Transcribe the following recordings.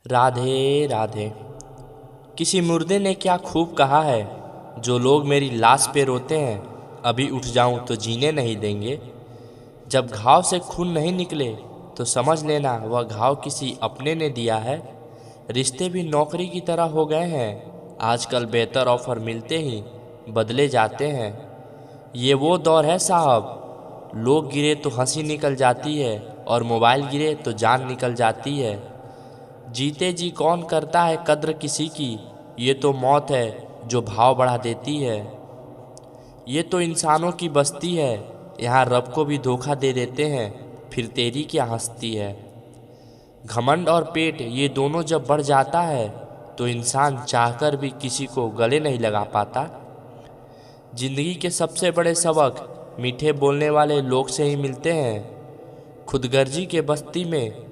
राधे राधे। किसी मुर्दे ने क्या खूब कहा है, जो लोग मेरी लाश पे रोते हैं, अभी उठ जाऊं तो जीने नहीं देंगे। जब घाव से खून नहीं निकले तो समझ लेना वह घाव किसी अपने ने दिया है। रिश्ते भी नौकरी की तरह हो गए हैं, आजकल बेहतर ऑफर मिलते ही बदले जाते हैं। ये वो दौर है साहब, लोग गिरे तो हंसी निकल जाती है और मोबाइल गिरे तो जान निकल जाती है। जीते जी कौन करता है कद्र किसी की, ये तो मौत है जो भाव बढ़ा देती है। ये तो इंसानों की बस्ती है, यहाँ रब को भी धोखा दे देते हैं, फिर तेरी क्या हंसती है। घमंड और पेट ये दोनों जब बढ़ जाता है तो इंसान चाहकर भी किसी को गले नहीं लगा पाता। जिंदगी के सबसे बड़े सबक मीठे बोलने वाले लोग से ही मिलते हैं। खुदगर्जी के बस्ती में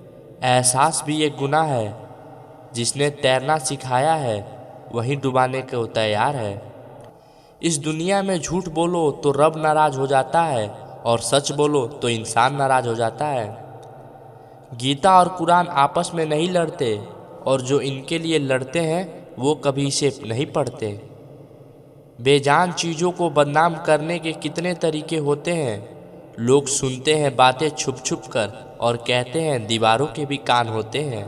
एहसास भी एक गुनाह है, जिसने तैरना सिखाया है वही डुबाने को तैयार है। इस दुनिया में झूठ बोलो तो रब नाराज हो जाता है और सच बोलो तो इंसान नाराज हो जाता है। गीता और कुरान आपस में नहीं लड़ते, और जो इनके लिए लड़ते हैं वो कभी इसे नहीं पढ़ते। बेजान चीज़ों को बदनाम करने के कितने तरीके होते हैं। लोग सुनते हैं बातें छुप छुप कर और कहते हैं दीवारों के भी कान होते हैं।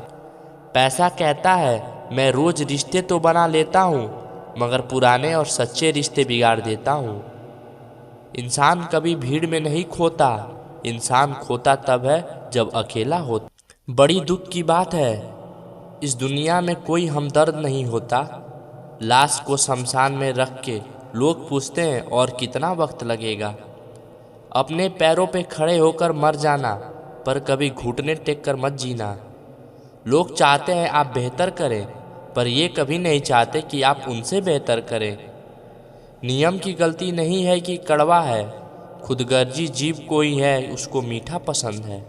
पैसा कहता है मैं रोज रिश्ते तो बना लेता हूँ, मगर पुराने और सच्चे रिश्ते बिगाड़ देता हूँ। इंसान कभी भीड़ में नहीं खोता, इंसान खोता तब है जब अकेला होता। बड़ी दुख की बात है, इस दुनिया में कोई हमदर्द नहीं होता। लाश को शमशान में रख के लोग पूछते हैं और कितना वक्त लगेगा। अपने पैरों पे खड़े होकर मर जाना, पर कभी घुटने टेक कर मत जीना। लोग चाहते हैं आप बेहतर करें, पर ये कभी नहीं चाहते कि आप उनसे बेहतर करें। नियम की गलती नहीं है कि कड़वा है, खुदगर्जी जीव कोई है उसको मीठा पसंद है।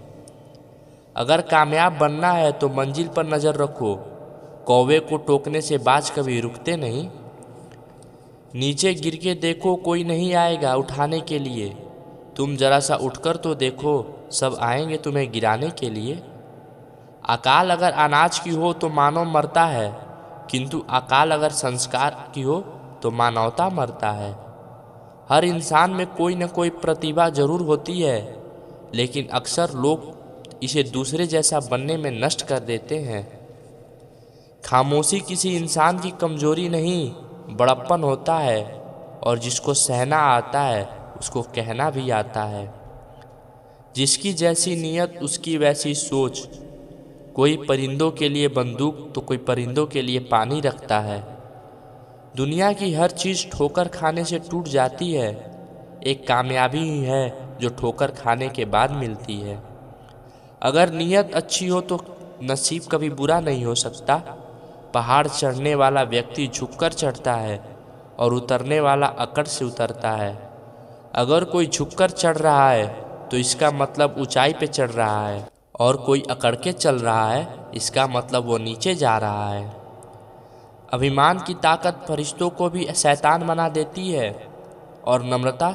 अगर कामयाब बनना है तो मंजिल पर नज़र रखो, कौवे को टोकने से बाज कभी रुकते नहीं। नीचे गिर के देखो कोई नहीं आएगा उठाने के लिए, तुम जरा सा उठकर तो देखो सब आएंगे तुम्हें गिराने के लिए। अकाल अगर अनाज की हो तो मानव मरता है, किंतु अकाल अगर संस्कार की हो तो मानवता मरता है। हर इंसान में कोई न कोई प्रतिभा जरूर होती है, लेकिन अक्सर लोग इसे दूसरे जैसा बनने में नष्ट कर देते हैं। खामोशी किसी इंसान की कमजोरी नहीं, बड़प्पन होता है, और जिसको सहना आता है उसको कहना भी आता है। जिसकी जैसी नीयत उसकी वैसी सोच। कोई परिंदों के लिए बंदूक तो कोई परिंदों के लिए पानी रखता है। दुनिया की हर चीज़ ठोकर खाने से टूट जाती है, एक कामयाबी ही है जो ठोकर खाने के बाद मिलती है। अगर नीयत अच्छी हो तो नसीब कभी बुरा नहीं हो सकता। पहाड़ चढ़ने वाला व्यक्ति झुककर चढ़ता है और उतरने वाला अकड़ से उतरता है। अगर कोई झुककर चढ़ रहा है तो इसका मतलब ऊंचाई पे चढ़ रहा है, और कोई अकड़ के चल रहा है इसका मतलब वो नीचे जा रहा है। अभिमान की ताकत फरिश्तों को भी शैतान बना देती है, और नम्रता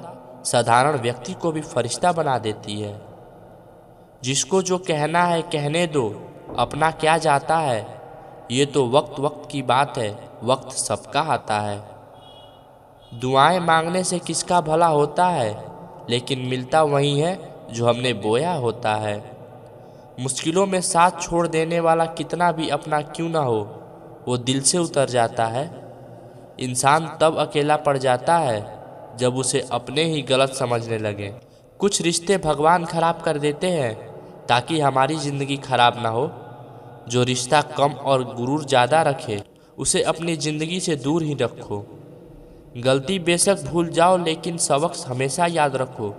साधारण व्यक्ति को भी फरिश्ता बना देती है। जिसको जो कहना है कहने दो, अपना क्या जाता है। ये तो वक्त वक्त की बात है, वक्त सबका आता है। दुआएं मांगने से किसका भला होता है, लेकिन मिलता वही है जो हमने बोया होता है। मुश्किलों में साथ छोड़ देने वाला कितना भी अपना क्यों ना हो, वो दिल से उतर जाता है। इंसान तब अकेला पड़ जाता है जब उसे अपने ही गलत समझने लगे। कुछ रिश्ते भगवान खराब कर देते हैं ताकि हमारी ज़िंदगी खराब ना हो। जो रिश्ता कम और गुरूर ज़्यादा रखे उसे अपनी ज़िंदगी से दूर ही रखो। गलती बेशक भूल जाओ, लेकिन सबक हमेशा याद रखो।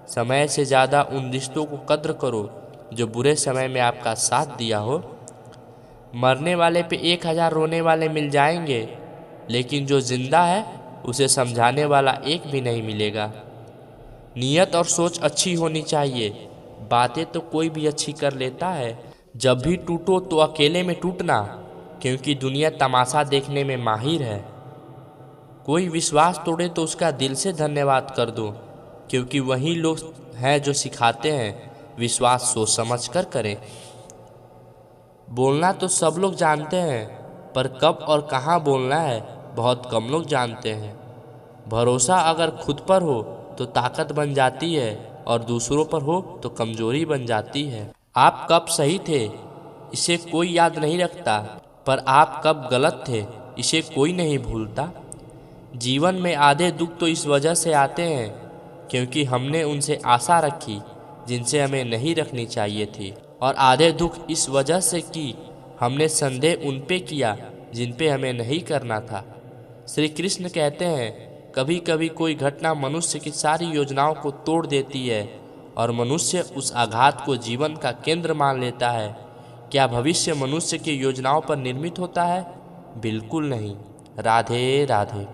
समय से ज़्यादा उन रिश्तों को कद्र करो जो बुरे समय में आपका साथ दिया हो। मरने वाले पे 1000 रोने वाले मिल जाएंगे, लेकिन जो जिंदा है उसे समझाने वाला एक भी नहीं मिलेगा। नीयत और सोच अच्छी होनी चाहिए, बातें तो कोई भी अच्छी कर लेता है। जब भी टूटो तो अकेले में टूटना, क्योंकि दुनिया तमाशा देखने में माहिर है। कोई विश्वास तोड़े तो उसका दिल से धन्यवाद कर दो, क्योंकि वही लोग हैं जो सिखाते हैं विश्वास सोच समझ कर करें। बोलना तो सब लोग जानते हैं, पर कब और कहाँ बोलना है बहुत कम लोग जानते हैं। भरोसा अगर खुद पर हो तो ताकत बन जाती है, और दूसरों पर हो तो कमजोरी बन जाती है। आप कब सही थे इसे कोई याद नहीं रखता, पर आप कब गलत थे इसे कोई नहीं भूलता। जीवन में आधे दुख तो इस वजह से आते हैं क्योंकि हमने उनसे आशा रखी जिनसे हमें नहीं रखनी चाहिए थी, और आधे दुख इस वजह से कि हमने संदेह उन पे किया जिन पे हमें नहीं करना था। श्री कृष्ण कहते हैं, कभी कभी कोई घटना मनुष्य की सारी योजनाओं को तोड़ देती है और मनुष्य उस आघात को जीवन का केंद्र मान लेता है। क्या भविष्य मनुष्य की योजनाओं पर निर्मित होता है? बिल्कुल नहीं। राधे राधे।